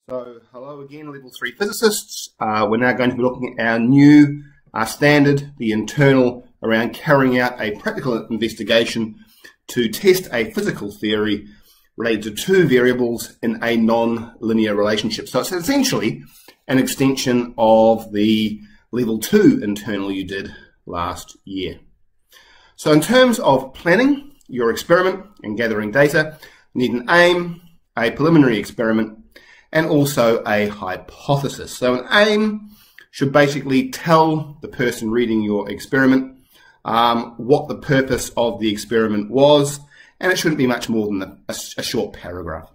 So, hello again, Level 3 physicists. We're now going to be looking at our new standard, the internal, around carrying out a practical investigation to test a physical theory related to two variables in a non-linear relationship. So it's essentially an extension of the Level 2 internal you did last year. So in terms of planning your experiment and gathering data, you need an aim, a preliminary experiment, and also a hypothesis. So an aim should basically tell the person reading your experiment what the purpose of the experiment was, and it shouldn't be much more than a short paragraph.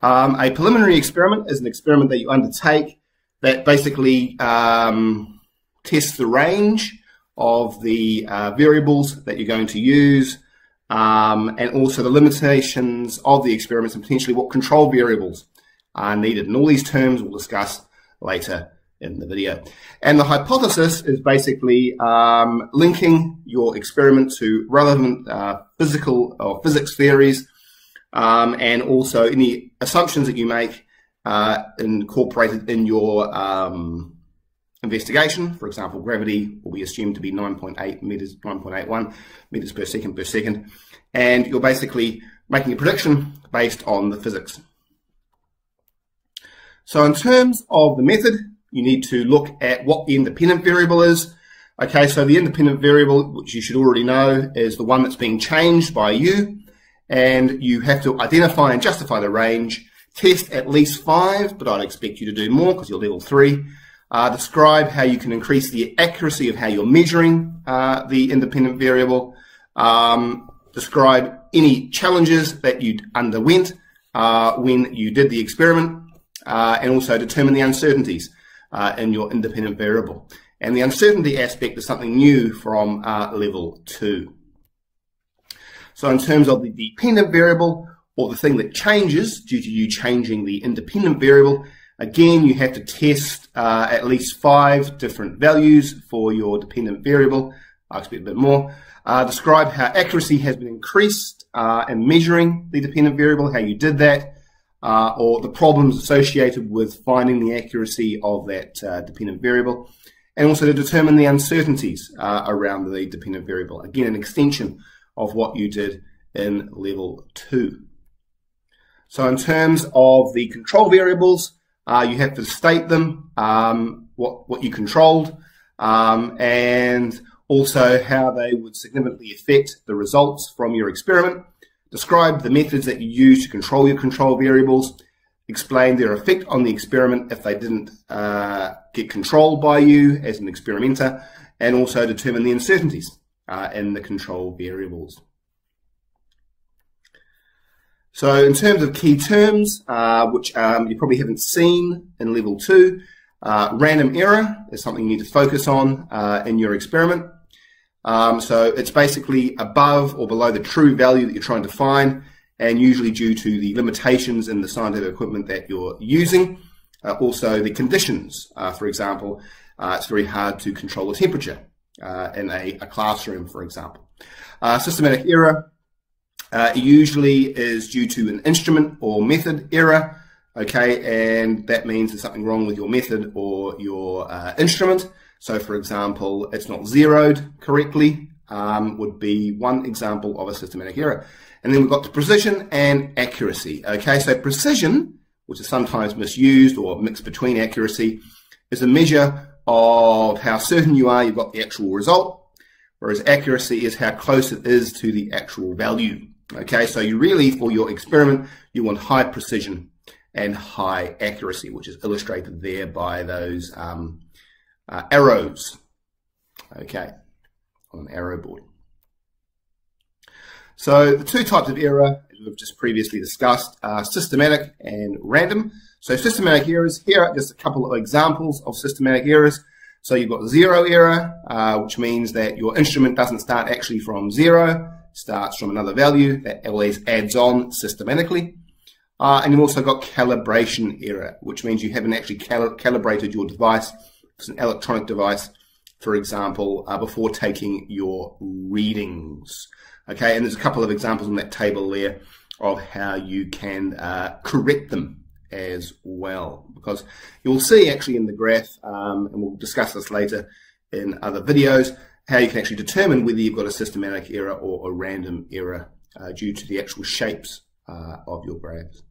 A preliminary experiment is an experiment that you undertake that basically tests the range of the variables that you're going to use, and also the limitations of the experiments and potentially what control variables are needed. And all these terms we'll discuss later in the video. And the hypothesis is basically linking your experiment to relevant physical or physics theories, and also any assumptions that you make incorporated in your investigation. For example, gravity will be assumed to be 9.8 meters, 9.81 meters per second, and you're basically making a prediction based on the physics. So in terms of the method, you need to look at what the independent variable is. Okay, so the independent variable, which you should already know, is the one that's being changed by you, and you have to identify and justify the range, test at least 5, but I'd expect you to do more because you're level 3. Describe how you can increase the accuracy of how you're measuring the independent variable. Describe any challenges that you underwent when you did the experiment, and also determine the uncertainties in your independent variable. And the uncertainty aspect is something new from level 2. So in terms of the dependent variable, or the thing that changes due to you changing the independent variable, again, you have to test at least 5 different values for your dependent variable. I expect a bit more. Describe how accuracy has been increased in measuring the dependent variable, how you did that, or the problems associated with finding the accuracy of that dependent variable, and also to determine the uncertainties around the dependent variable. Again, an extension of what you did in level 2. So in terms of the control variables, you have to state them, what you controlled, and also how they would significantly affect the results from your experiment. Describe the methods that you use to control your control variables. Explain their effect on the experiment if they didn't get controlled by you as an experimenter, and also determine the uncertainties in the control variables. So in terms of key terms, which you probably haven't seen in level 2, random error is something you need to focus on in your experiment. So it's basically above or below the true value that you're trying to find, and usually due to the limitations in the scientific equipment that you're using. Also the conditions. For example, it's very hard to control the temperature in a classroom, for example. Systematic error usually is due to an instrument or method error, okay, and that means there's something wrong with your method or your instrument. So for example, it's not zeroed correctly, would be one example of a systematic error. And then we've got the precision and accuracy. Okay, so precision, which is sometimes misused or mixed between accuracy, is a measure of how certain you are you've got the actual result, whereas accuracy is how close it is to the actual value. Okay, so you really, for your experiment, you want high precision and high accuracy, which is illustrated there by those arrows, okay, on an arrow board. So the two types of error, as we've just previously discussed, are systematic and random. So systematic errors, here are just a couple of examples of systematic errors. So you've got zero error, which means that your instrument doesn't start actually from 0, starts from another value that always adds on systematically. And you've also got calibration error, which means you haven't actually calibrated your device. It's an electronic device, for example, before taking your readings. Okay, and there's a couple of examples on that table there of how you can correct them as well, because you'll see actually in the graph, and we'll discuss this later in other videos, how you can actually determine whether you've got a systematic error or a random error due to the actual shapes of your graphs.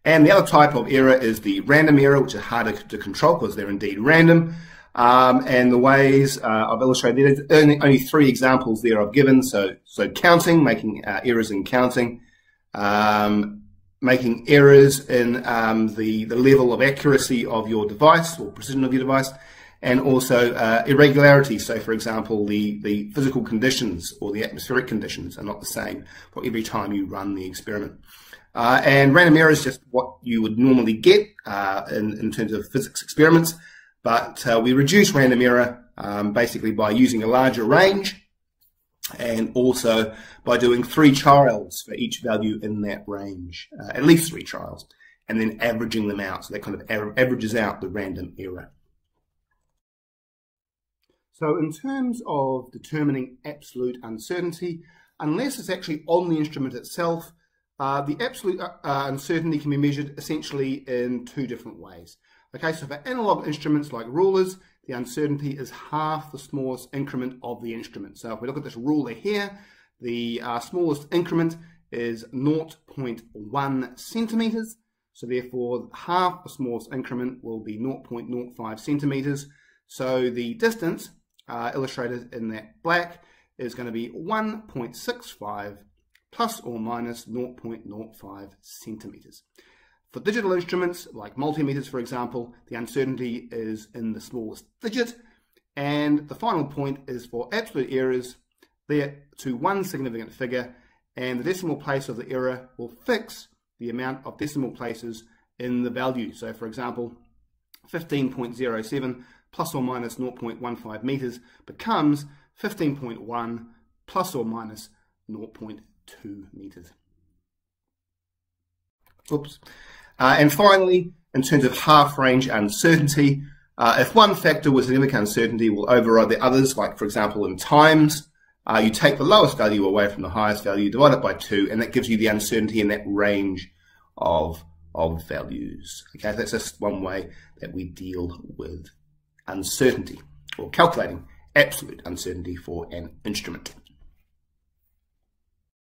And the other type of error is the random error, which is harder to control because they're indeed random. And the ways I've illustrated, only 3 examples there I've given. So counting, making errors in counting, making errors in the level of accuracy of your device or precision of your device, and also irregularity. So, for example, the physical conditions or the atmospheric conditions are not the same for every time you run the experiment. And random error is just what you would normally get in terms of physics experiments, but we reduce random error basically by using a larger range, and also by doing 3 trials for each value in that range, at least 3 trials, and then averaging them out. So that kind of averages out the random error. So in terms of determining absolute uncertainty, unless it's actually on the instrument itself, the absolute uncertainty can be measured essentially in 2 different ways. Okay, so for analog instruments like rulers, the uncertainty is half the smallest increment of the instrument. So if we look at this ruler here, the smallest increment is 0.1 centimeters. So therefore, half the smallest increment will be 0.05 centimeters. So the distance illustrated in that black is going to be 1.65 plus or minus 0.05 centimeters. For digital instruments, like multimeters for example, the uncertainty is in the smallest digit. And the final point is for absolute errors, they're to 1 significant figure, and the decimal place of the error will fix the amount of decimal places in the value. So for example, 15.07 plus or minus 0.15 meters becomes 15.1 plus or minus 0.2 meters. Oops. And finally, in terms of half-range uncertainty, if one factor with significant uncertainty will override the others, like for example in times, you take the lowest value away from the highest value, divide it by 2, and that gives you the uncertainty in that range of values. Okay, that's just one way that we deal with uncertainty, or calculating absolute uncertainty for an instrument.